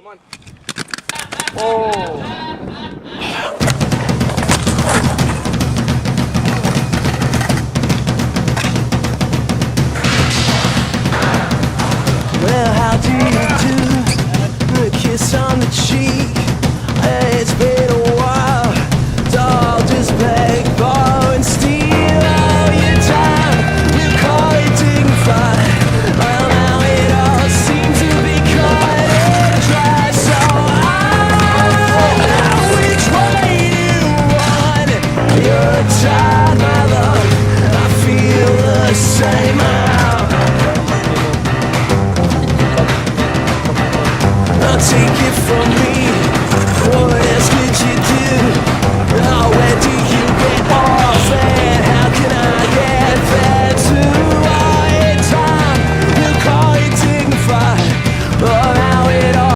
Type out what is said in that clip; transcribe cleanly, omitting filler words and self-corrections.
on. Oh. Well, how do you do? A kiss on the cheek. It's been a while. Doll just beg, borrow and steal all your time. You call it dignified. Well, now it all seems to be cut and dry. So I know which way you want. You're tired, my love. I feel the same. Take it from me, what